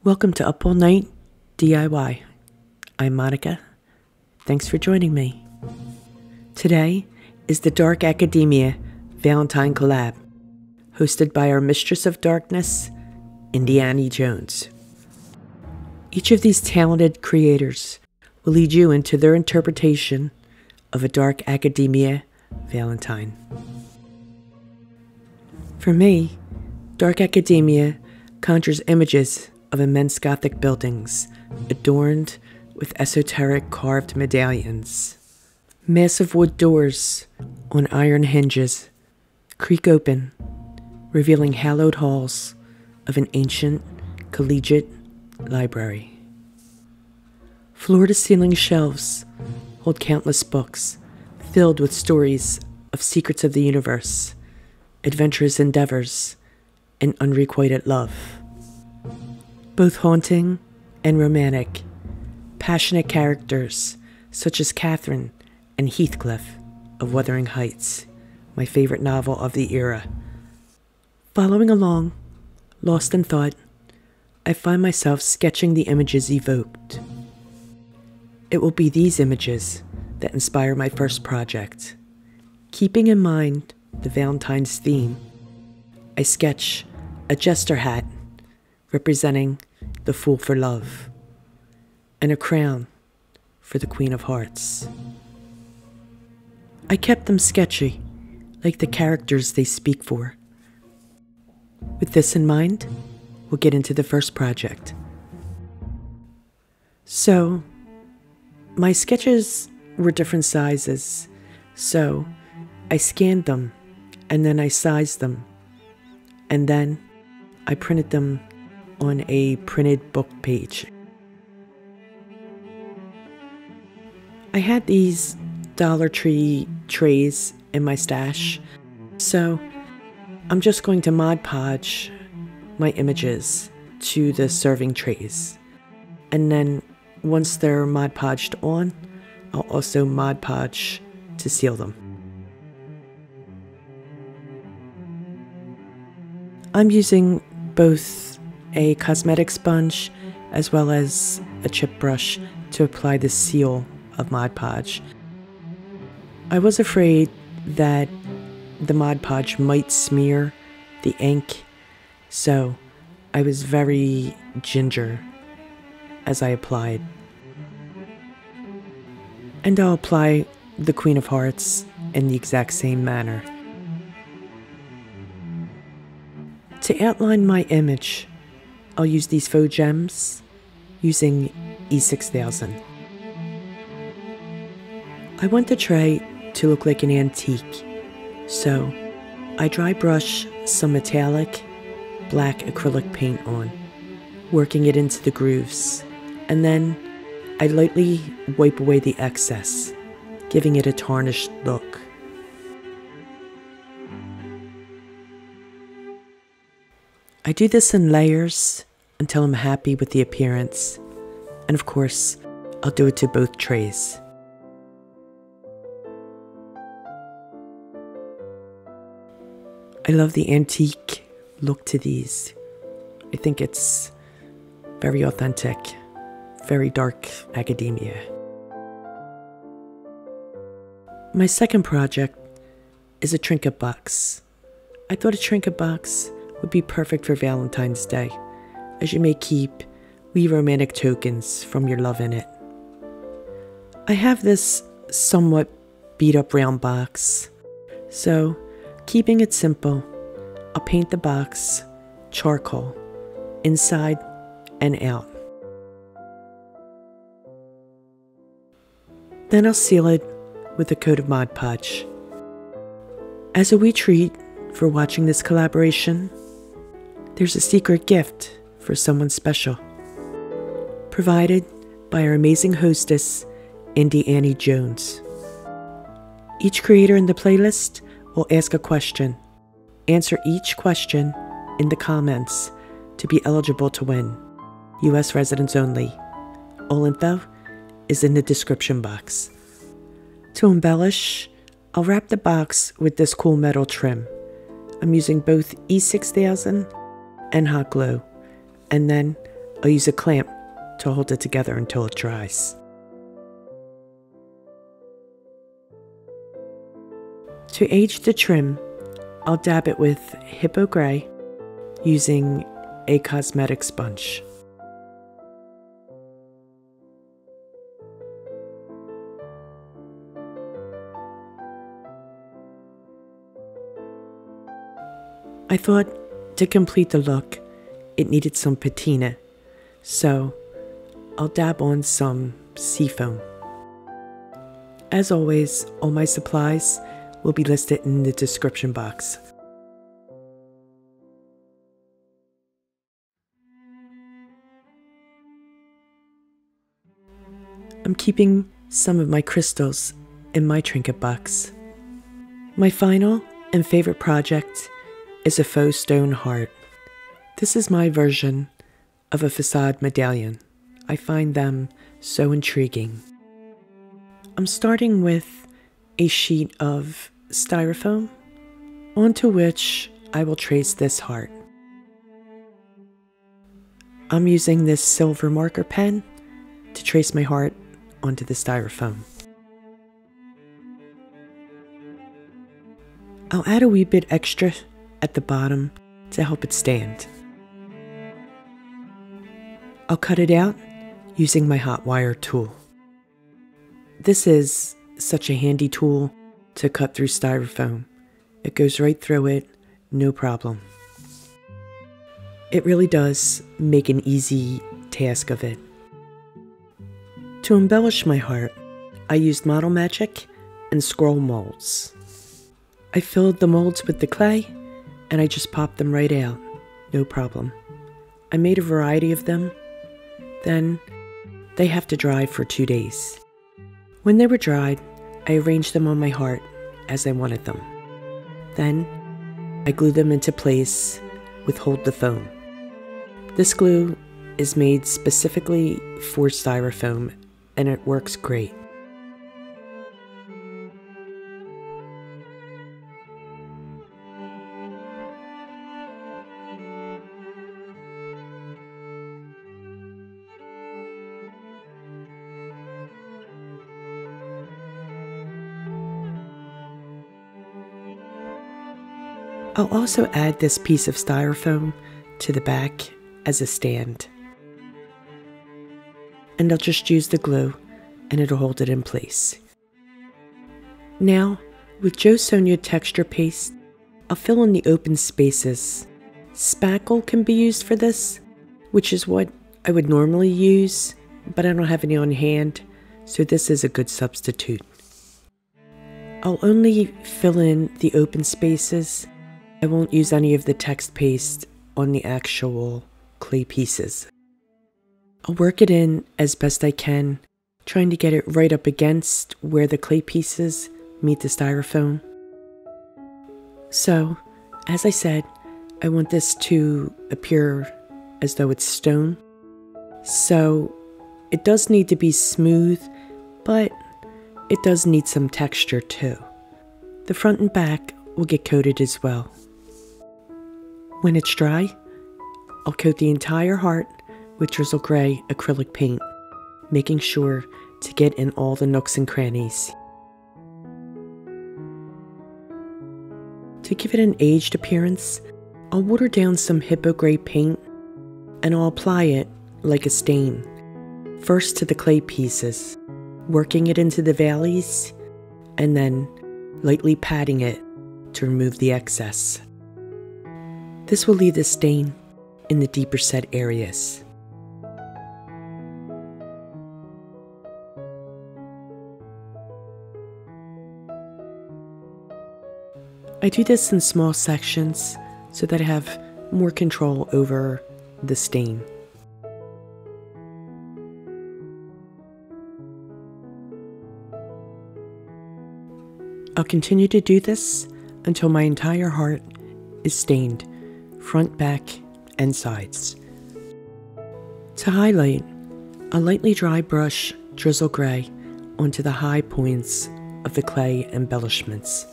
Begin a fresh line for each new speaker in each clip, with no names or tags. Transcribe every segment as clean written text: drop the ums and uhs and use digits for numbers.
Welcome to Up All Night DIY. I'm Monica. Thanks for joining me. Today is the Dark Academia Valentine collab, hosted by our Mistress of Darkness, Indiana Jones. Each of these talented creators will lead you into their interpretation of a Dark Academia Valentine. For me, Dark Academia conjures images of immense Gothic buildings adorned with esoteric carved medallions. Massive wood doors on iron hinges creak open, revealing hallowed halls of an ancient collegiate library. Floor-to-ceiling shelves hold countless books filled with stories of secrets of the universe, adventurous endeavors, and unrequited love. Both haunting and romantic, passionate characters such as Catherine and Heathcliff of Wuthering Heights, my favorite novel of the era. Following along, lost in thought, I find myself sketching the images evoked. It will be these images that inspire my first project. Keeping in mind the Valentine's theme, I sketch a jester hat representing the Fool for Love, and a crown for the Queen of Hearts. I kept them sketchy, like the characters they speak for. With this in mind, we'll get into the first project. So, my sketches were different sizes, so I scanned them, and then I sized them, and then I printed them on a printed book page. I had these Dollar Tree trays in my stash, so I'm just going to Mod Podge my images to the serving trays. And then once they're Mod Podged on, I'll also Mod Podge to seal them. I'm using both a cosmetic sponge as well as a chip brush to apply the seal of Mod Podge. I was afraid that the Mod Podge might smear the ink, so I was very ginger as I applied. And I'll apply the Queen of Hearts in the exact same manner. To outline my image, I'll use these faux gems using E6000. I want the tray to look like an antique, so I dry brush some metallic black acrylic paint on, working it into the grooves, and then I lightly wipe away the excess, giving it a tarnished look. I do this in layers until I'm happy with the appearance, and of course, I'll do it to both trays. I love the antique look to these. I think it's very authentic, very dark academia. My second project is a Trinket Box. I thought a Trinket Box would be perfect for Valentine's Day, as you may keep wee romantic tokens from your love in it. I have this somewhat beat up round box, so keeping it simple, I'll paint the box charcoal, inside and out. Then I'll seal it with a coat of Mod Podge. As a wee treat for watching this collaboration, there's a secret gift for someone special, provided by our amazing hostess, Indiana Jones. Each creator in the playlist will ask a question. Answer each question in the comments to be eligible to win. US residents only. All info is in the description box. To embellish, I'll wrap the box with this cool metal trim. I'm using both E6000 and hot glue, and then I'll use a clamp to hold it together until it dries. To age the trim, I'll dab it with Hippo Gray using a cosmetic sponge. I thought to complete the look, it needed some patina, so I'll dab on some seafoam. As always, all my supplies will be listed in the description box. I'm keeping some of my crystals in my Trinket Box. My final and favorite project is a faux stone heart. This is my version of a facade medallion. I find them so intriguing. I'm starting with a sheet of styrofoam onto which I will trace this heart. I'm using this silver marker pen to trace my heart onto the styrofoam. I'll add a wee bit extra at the bottom to help it stand. I'll cut it out using my hot wire tool. This is such a handy tool to cut through styrofoam. It goes right through it, no problem. It really does make an easy task of it. To embellish my heart, I used Model Magic and scroll molds. I filled the molds with the clay and I just popped them right out, no problem. I made a variety of them. Then they have to dry for 2 days. When they were dried, I arranged them on my heart as I wanted them. Then I glued them into place with Hold the Foam. This glue is made specifically for styrofoam and it works great. I'll also add this piece of styrofoam to the back as a stand. And I'll just use the glue and it'll hold it in place. Now, with Jo Sonja texture paste, I'll fill in the open spaces. Spackle can be used for this, which is what I would normally use, but I don't have any on hand, so this is a good substitute. I'll only fill in the open spaces. I won't use any of the text paste on the actual clay pieces. I'll work it in as best I can, trying to get it right up against where the clay pieces meet the styrofoam. So, as I said, I want this to appear as though it's stone. So, it does need to be smooth, but it does need some texture too. The front and back will get coated as well. When it's dry, I'll coat the entire heart with drizzle gray acrylic paint, making sure to get in all the nooks and crannies. To give it an aged appearance, I'll water down some Hippo gray paint and I'll apply it like a stain, first to the clay pieces, working it into the valleys, and then lightly patting it to remove the excess. This will leave the stain in the deeper set areas. I do this in small sections so that I have more control over the stain. I'll continue to do this until my entire heart is stained, front, back, and sides. To highlight, a lightly dry brush drizzle gray onto the high points of the clay embellishments.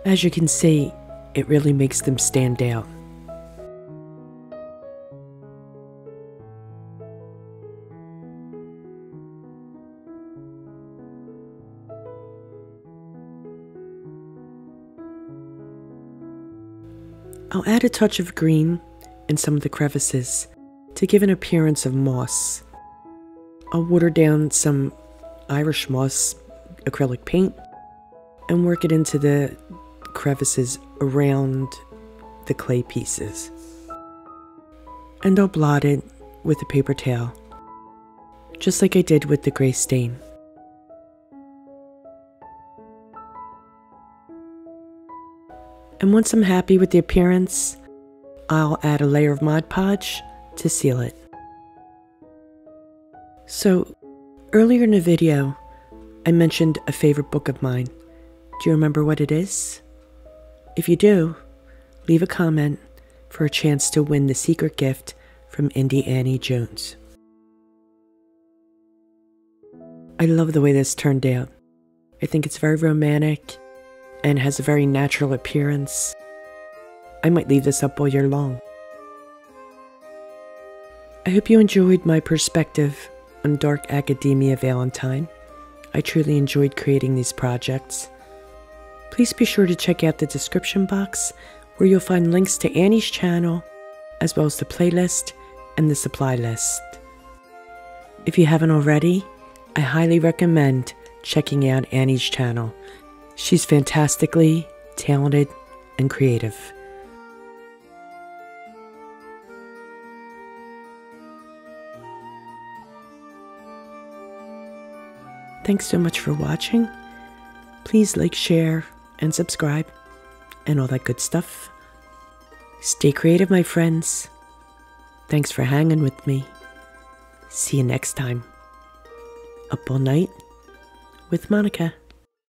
As you can see, it really makes them stand out. I'll add a touch of green in some of the crevices to give an appearance of moss. I'll water down some Irish moss acrylic paint and work it into the crevices around the clay pieces. And I'll blot it with a paper towel, just like I did with the gray stain. And once I'm happy with the appearance, I'll add a layer of Mod Podge to seal it. So, earlier in the video, I mentioned a favorite book of mine. Do you remember what it is? If you do, leave a comment for a chance to win the secret gift from Indie Annie Jones. I love the way this turned out. I think it's very romantic and has a very natural appearance. I might leave this up all year long. I hope you enjoyed my perspective on Dark Academia Valentine. I truly enjoyed creating these projects. Please be sure to check out the description box where you'll find links to Annie's channel, as well as the playlist and the supply list. If you haven't already, I highly recommend checking out Annie's channel. She's fantastically talented and creative. Thanks so much for watching. Please like, share, and subscribe, and all that good stuff. Stay creative, my friends. Thanks for hanging with me. See you next time. Up all night with Monica.